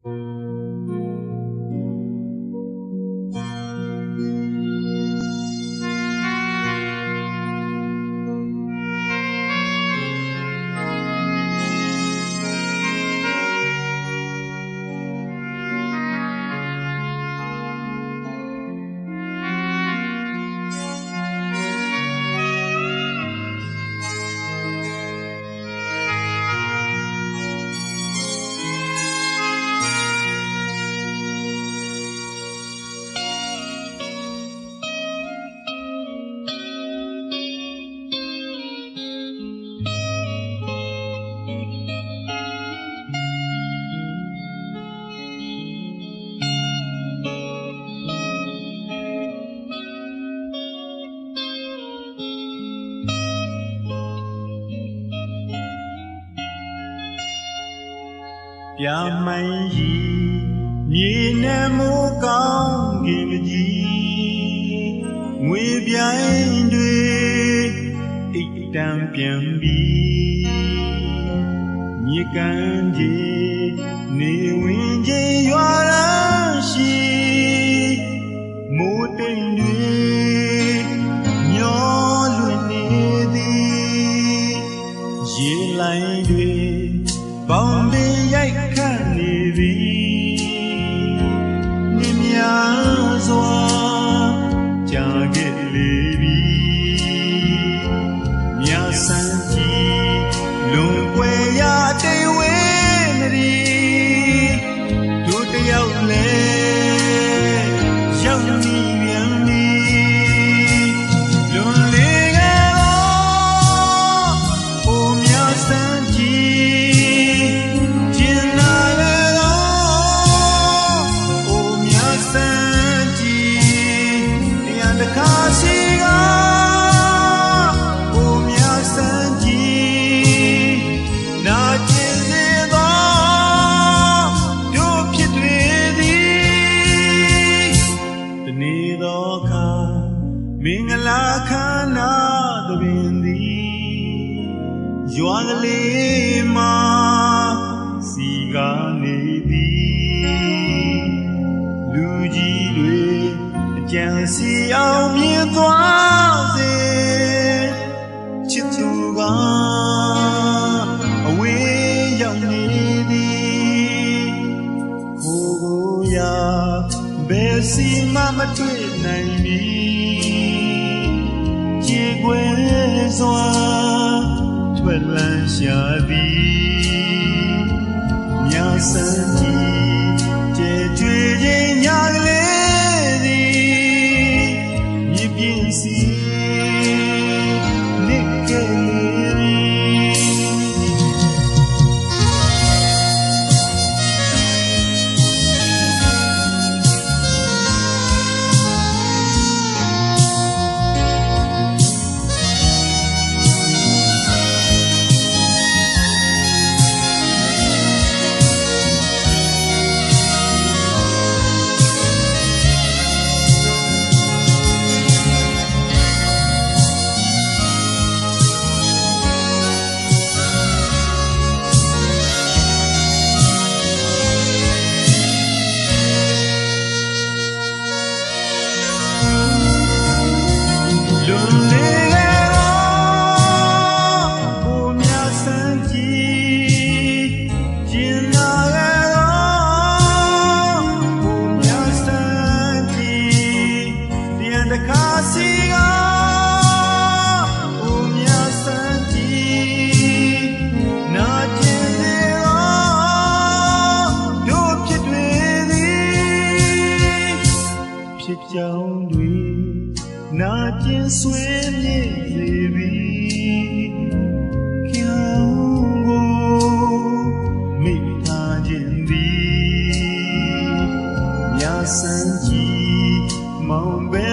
ပြမိုင်းကြီးမြေနဲ့မိုးကောင်းကင်ကြီးငွေပြိုင်တွေအိတ်တံပြန်ပြီးမြေကန်ကြီးနေဝင်ကြီးရွာရရှိမိုးတိမ်တွေမျောလွင်နေသည်ရေလိုင်းတွေပေါင်ပင်ရိုက်ခတ်နေသည်မြင်များစွာကြာခဲ့လေပြီမြတ်ဆန်းကြီးလွန်ကွယ်ရာတိမ်ဝဲမရီတို့တယောက်လဲရောက်နေပြန်ပြီလွန်လေခဲ့တော့အိုမြတ်ဆန်းမင်္ဂလာခန္ဓာသဘင်သည်ရွာကလေးမှာစီကနေသည်လူကြီးတွေအကြံစီအောင်မြင်သွားစေချစ်သူကအဝေးရောက်နေသည်ကိုရာဘယ်စီမှမတွေ့နိုင်ပြီကွယ်စွာထွက်လန်းရှာသည်မြတ်ဆန်းကြီးကျဲကျွေးခြင်းညာကလေးသည်မြစ်ပြင်းစီနိကဲဖြစ်ကြောင်းတွေနာကျင်ဆွေးမြေ့စေသည်ကြောင်းကိုမိထားခြင်းသည်မြတ်ဆန်းကြီးမောင်ပဲ